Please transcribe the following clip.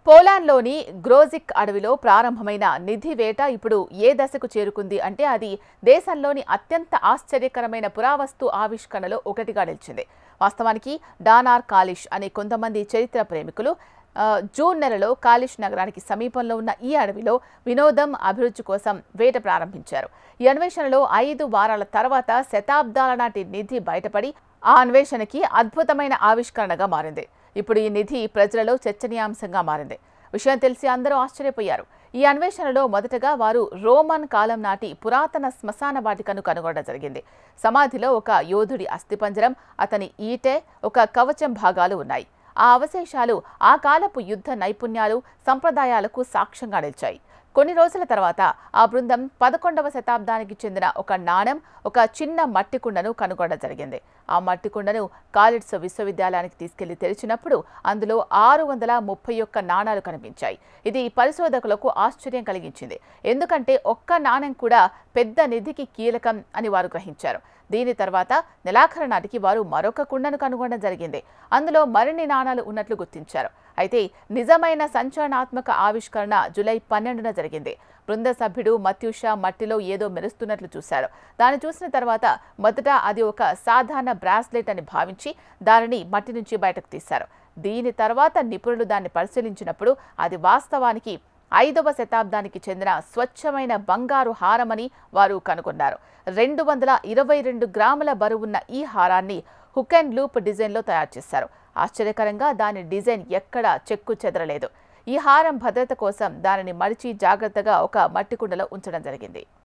పోలాండ్లోని గ్రోజిక్ అడవిలో ప్రారంభమైన నిధి వేట ఇప్పుడు ఏ దశకు చేరుకుంది అంటే అది దేశంలోని అత్యంత ఆశ్చర్యకరమైన పురావస్తు ఆవిష్కరణలో ఒకటిగా నిలిచింది. వాస్తవానికి డానార్ కాలిష్ అనే కొంతమంది చరిత్ర ప్రేమికులు జూన్ నెలలో కాలిష్ నగరానికి సమీపంలో ఉన్న ఈ అడవిలో వినోదం అభిరుచి కోసం వేట ప్రారంభించారు. ఈ అన్వేషణలో 5 వారాల తర్వాత శతాబ్దాల నాటి నిధి బయటపడి ఆ అన్వేషణకి అద్భుతమైన ఆవిష్కరణగా మారింది. ఇప్పుడు ఈ నిధి ప్రజలలో చర్చనీయాంశంగా మారింది. విషయం తెలిసి అందరూ ఆశ్చర్యపోయారు. ఈ అన్వేషణలో మొదటగా వారు రోమన్ కాలం నాటి పురాతన శ్మశాన వాటికను కనుగొనడం జరిగింది. సమాధిలో ఒక యోధుడి అస్థిపంజరం, అతని ఈటె, ఒక కవచం భాగాలు ఉన్నాయి. ఆ అవశేషాలు ఆ కాలపు యుద్ధ నైపుణ్యాలు, సంప్రదాయాలకు సాక్ష్యంగా నిలిచాయి. కొన్ని రోజుల తర్వాత ఆ బృందం 11వ శతాబ్దానికి చెందిన ఒక నాణెం, ఒక చిన్న మట్టి కుండను కనుగొనడం జరిగింది. ఆ మట్టి కుండను కాలిడ్స్ విశ్వవిద్యాలయానికి తీసుకెళ్లి తెరిచినప్పుడు అందులో 631 నాణాలు కనిపించాయి. ఇది పరిశోధకులకు ఆశ్చర్యం కలిగించింది. ఎందుకంటే ఒక్క నాణెం కూడా పెద్ద నిధికి కీలకం అని వారు గ్రహించారు. దీని తర్వాత నెలాఖరు నాటికి వారు మరొక కుండను కనుగొనడం జరిగింది. అందులో మరిన్ని నాణాలు ఉన్నట్లు గుర్తించారు. అయితే నిజమైన సంచలనాత్మక ఆవిష్కరణ జూలై 12న జరిగింది. బృంద సభ్యుడు మత్యూషా మట్టిలో ఏదో మెరుస్తున్నట్లు చూశాడు. దాన్ని చూసిన తర్వాత మొదట అది ఒక సాధారణ బ్రాస్లెట్ అని భావించి దానిని మట్టి నుంచి బయటకు తీశారు. దీని తర్వాత నిపుణులు దాన్ని పరిశీలించినప్పుడు అది వాస్తవానికి 5వ శతాబ్దానికి చెందిన స్వచ్ఛమైన బంగారు హారమని వారు కనుగొన్నారు. 222 గ్రాముల బరువున్న ఈ హారాన్ని హుక్ అండ్ లూప్ డిజైన్లో తయారు చేశారు. ఆశ్చర్యకరంగా దాని డిజైన్ ఎక్కడా చెక్కు చెదరలేదు. ఈ హారం భద్రత కోసం దానిని మడిచి జాగ్రత్తగా ఒక మట్టి కుండలో ఉంచడం జరిగింది.